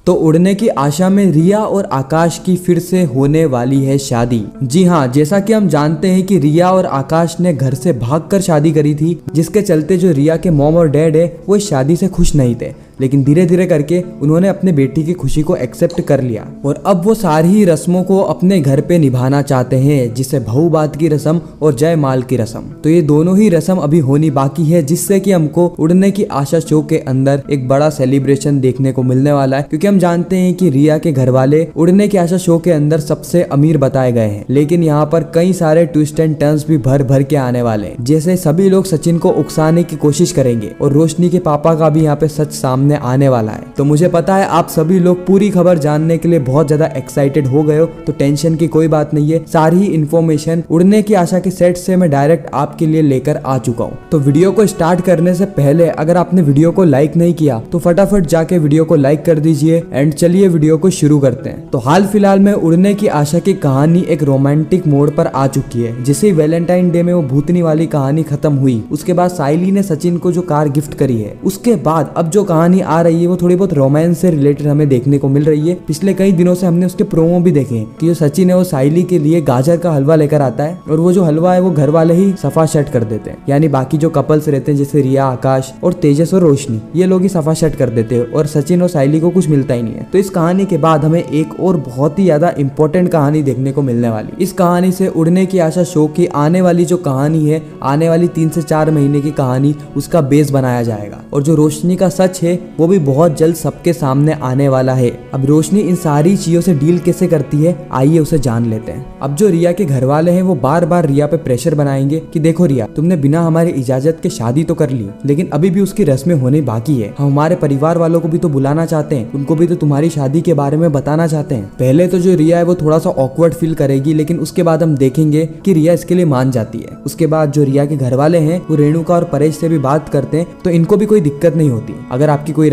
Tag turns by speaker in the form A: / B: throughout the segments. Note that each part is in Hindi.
A: तो उड़ने की आशा में रिया और आकाश की फिर से होने वाली है शादी। जी हाँ, जैसा कि हम जानते हैं कि रिया और आकाश ने घर से भागकर शादी करी थी, जिसके चलते जो रिया के मॉम और डैड है वो इस शादी से खुश नहीं थे। लेकिन धीरे धीरे करके उन्होंने अपने बेटी की खुशी को एक्सेप्ट कर लिया और अब वो सारी ही रस्मों को अपने घर पे निभाना चाहते हैं, जिसे बहुबात की रस्म और जयमाल की रस्म। तो ये दोनों ही रस्म अभी होनी बाकी है, जिससे कि हमको उड़ने की आशा शो के अंदर एक बड़ा सेलिब्रेशन देखने को मिलने वाला है। क्योंकि हम जानते हैं कि रिया के घर वाले उड़ने की आशा शो के अंदर सबसे अमीर बताए गए हैं, लेकिन यहाँ पर कई सारे ट्विस्ट एंड टर्न्स भी भर भर के आने वाले हैं। जैसे सभी लोग सचिन को उकसाने की कोशिश करेंगे और रोशनी के पापा का भी यहाँ पे सच सामने आने वाला है। तो मुझे पता है आप सभी लोग पूरी खबर जानने के लिए बहुत ज्यादा एक्साइटेड हो गए हो, तो टेंशन की कोई बात नहीं है। सारी ही इन्फॉर्मेशन उड़ने की आशा के सेट से मैं डायरेक्ट आपके लिए लेकर आ चुका हूँ। तो वीडियो को स्टार्ट करने से पहले अगर आपने वीडियो को लाइक नहीं किया तो फटाफट जाके वीडियो को लाइक कर दीजिए। एंड चलिए वीडियो को शुरू करते हैं। तो हाल फिलहाल में उड़ने की आशा की कहानी एक रोमांटिक मोड पर आ चुकी है। जैसे वैलेंटाइन डे में वो भूतनी वाली कहानी खत्म हुई, उसके बाद साइली ने सचिन को जो कार गिफ्ट करी है, उसके बाद अब जो कहानी आ रही है वो थोड़ी बहुत रोमांस से रिलेटेड हमें देखने को मिल रही है। पिछले कई दिनों से हमने उसके प्रोमो भी देखे कि जो सचिन है वो साइली के लिए गाजर का हलवा लेकर आता है और वो जो हलवा है वो घर वाले ही सफा शट कर देते हैं। यानी बाकी जो कपल्स रहते हैं जैसे रिया, आकाश और तेजस और रोशनी, ये लोग ही सफा शट कर देते हैं और सचिन और साइली को कुछ मिलता ही नहीं है। तो इस कहानी के बाद हमें एक और बहुत ही ज्यादा इंपॉर्टेंट कहानी देखने को मिलने वाली। इस कहानी से उड़ने की आशा शो की आने वाली जो कहानी है, आने वाली 3 से 4 महीने की कहानी, उसका बेस बनाया जाएगा। और जो रोशनी का सच है वो भी बहुत जल्द सबके सामने आने वाला है। अब रोशनी इन सारी चीजों से डील कैसे करती है, आइए उसे जान लेते हैं। अब जो रिया के घर वाले हैं वो बार बार रिया पे प्रेशर बनाएंगे कि देखो रिया, तुमने बिना हमारी इजाजत के शादी तो कर ली, लेकिन अभी भी उसकी रस्में होने बाकी है। हम हमारे परिवार वालों को भी तो बुलाना चाहते हैं, उनको भी तो तुम्हारी शादी के बारे में बताना चाहते हैं। पहले तो जो रिया है वो थोड़ा सा ऑकवर्ड फील करेगी, लेकिन उसके बाद हम देखेंगे कि रिया इसके लिए मान जाती है। उसके बाद जो रिया के घर वाले हैं वो रेणुका और परेश से भी बात करते हैं, तो इनको भी कोई दिक्कत नहीं होती। अगर आपकी कोई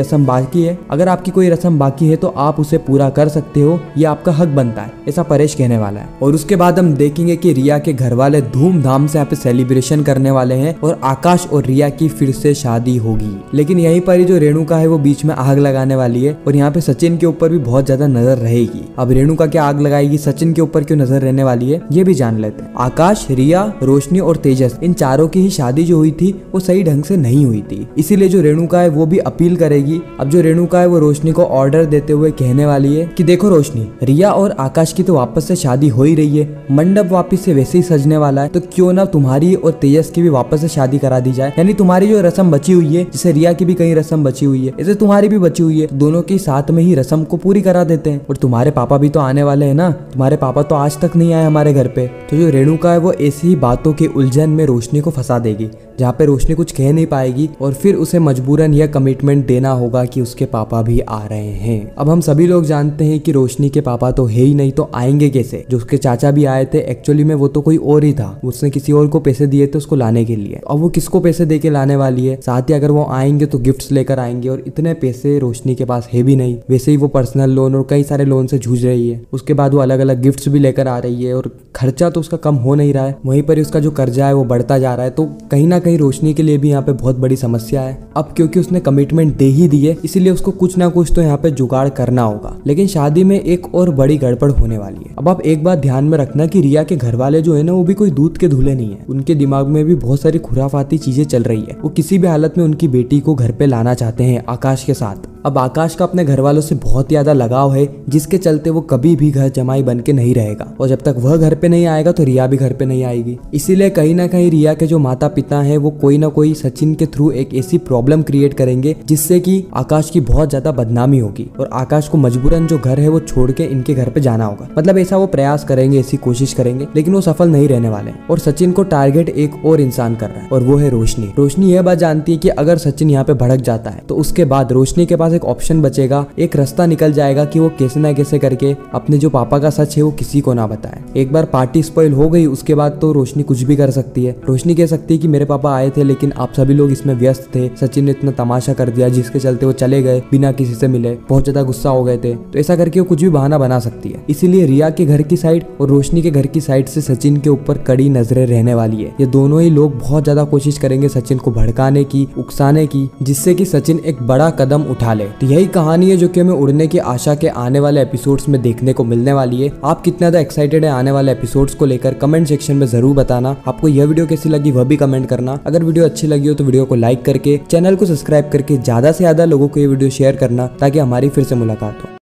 A: रस्म बाकी है तो आप उसे पूरा कर सकते हो, ये आपका हक बनता है, ऐसा परेश कहने वाला है। और उसके बाद हम देखेंगे कि रिया के घर वाले धूमधाम से यहाँ पे सेलिब्रेशन करने वाले हैं और आकाश और रिया की फिर से शादी होगी। लेकिन यहीं पर ही जो रेणुका है वो बीच में आग लगाने वाली है और यहाँ पे सचिन के ऊपर भी बहुत ज्यादा नजर रहेगी। अब रेणुका क्या आग लगाएगी, सचिन के ऊपर क्यों नजर रहने वाली है, ये भी जान लेते हैं। आकाश, रिया, रोशनी और तेजस, इन चारों की ही शादी जो हुई थी वो सही ढंग से नहीं हुई थी, इसीलिए जो रेणुका है वो भी अपील करेगी। अब जो रेणुका है वो रोशनी को ऑर्डर देते हुए कहने वाली है कि देखो रोशनी, रिया और आकाश की तो वापस से शादी हो ही रही है, मंडप वापस से वैसे ही सजने वाला है, तो क्यों ना तुम्हारी और तेजस की भी वापस से शादी करा दी जाए। यानी तुम्हारी जो रस्म बची हुई है, जैसे रिया की भी कई रस्म बची हुई है, ऐसे तुम्हारी भी बची हुई है, तो दोनों के साथ में ही रस्म को पूरी करा देते हैं। और तुम्हारे पापा भी तो आने वाले है ना, तुम्हारे पापा तो आज तक नहीं आए हमारे घर पे। तो जो रेणुका है वो ऐसी ही बातों के उलझन में रोशनी को फंसा देगी, जहाँ पे रोशनी कुछ कह नहीं पाएगी और फिर उसे मजबूरन यह कमिटमेंट देना होगा कि उसके पापा भी आ रहे हैं। अब हम सभी लोग जानते हैं कि रोशनी के पापा तो है ही नहीं, तो आएंगे कैसे। जो उसके चाचा भी आए थे एक्चुअली में वो तो कोई और ही था, उसने किसी और को पैसे दिए थे उसको लाने के लिए। अब वो किसको पैसे दे के लाने वाली है, साथ ही अगर वो आएंगे तो गिफ्ट्स लेकर आएंगे और इतने पैसे रोशनी के पास है भी नहीं। वैसे ही वो पर्सनल लोन और कई सारे लोन से जूझ रही है, उसके बाद वो अलग अलग गिफ्ट्स भी लेकर आ रही है और खर्चा तो उसका कम हो नहीं रहा है, वहीं पर उसका जो कर्जा है वो बढ़ता जा रहा है। तो कहीं ना कहीं रोशनी के लिए भी यहाँ पे बहुत बड़ी समस्या है। अब क्योंकि उसने कमिटमेंट दे ही दी है, इसीलिए उसको कुछ ना कुछ तो यहाँ पे जुगाड़ करना होगा। लेकिन शादी में एक और बड़ी गड़बड़ होने वाली है। अब आप एक बात ध्यान में रखना कि रिया के घर वाले जो है ना वो भी कोई दूध के धुले नहीं है, उनके दिमाग में भी बहुत सारी खुराफाती चीजें चल रही है। वो किसी भी हालत में उनकी बेटी को घर पे लाना चाहते हैं आकाश के साथ। अब आकाश का अपने घर वालों से बहुत ज्यादा लगाव है, जिसके चलते वो कभी भी घर जमाई बन के नहीं रहेगा और जब तक वह घर पे नहीं आएगा तो रिया भी घर पे नहीं आएगी। इसीलिए कहीं ना कहीं रिया के जो माता पिता हैं वो कोई ना कोई सचिन के थ्रू एक ऐसी प्रॉब्लम क्रिएट करेंगे जिससे कि आकाश की बहुत ज्यादा बदनामी होगी और आकाश को मजबूरन जो घर है वो छोड़ के इनके घर पे जाना होगा। मतलब ऐसा वो प्रयास करेंगे, ऐसी कोशिश करेंगे, लेकिन वो सफल नहीं रहने वाले। और सचिन को टारगेट एक और इंसान कर रहा है और वो है रोशनी। रोशनी यह बात जानती है कि अगर सचिन यहाँ पे भड़क जाता है तो उसके बाद रोशनी के पास एक ऑप्शन बचेगा, एक रास्ता निकल जाएगा कि वो कैसे ना कैसे करके अपने जो पापा का सच है वो किसी को ना बताए। एक बार पार्टी स्पॉइल हो गई उसके बाद तो रोशनी कुछ भी कर सकती है। रोशनी कह सकती है कि मेरे पापा आए थे लेकिन आप सभी लोग इसमें व्यस्त थे, सचिन ने इतना तमाशा कर दिया जिसके चलते वो चले गए बिना किसी से मिले, बहुत ज्यादा गुस्सा हो गए थे। तो ऐसा करके वो कुछ भी बहाना बना सकती है। इसीलिए रिया के घर की साइड और रोशनी के घर की साइड से सचिन के ऊपर कड़ी नजरें रहने वाली है। ये दोनों ही लोग बहुत ज्यादा कोशिश करेंगे सचिन को भड़काने की, उकसाने की, जिससे कि सचिन एक बड़ा कदम उठा ले। वाले। तो यही कहानी है जो कि हमें उड़ने की आशा के आने वाले एपिसोड्स में देखने को मिलने वाली है। आप कितना ज्यादा एक्साइटेड है आने वाले एपिसोड्स को लेकर कमेंट सेक्शन में जरूर बताना। आपको यह वीडियो कैसी लगी वह भी कमेंट करना। अगर वीडियो अच्छी लगी हो तो वीडियो को लाइक करके चैनल को सब्सक्राइब करके ज्यादा से ज्यादा लोगों को ये वीडियो शेयर करना ताकि हमारी फिर से मुलाकात हो।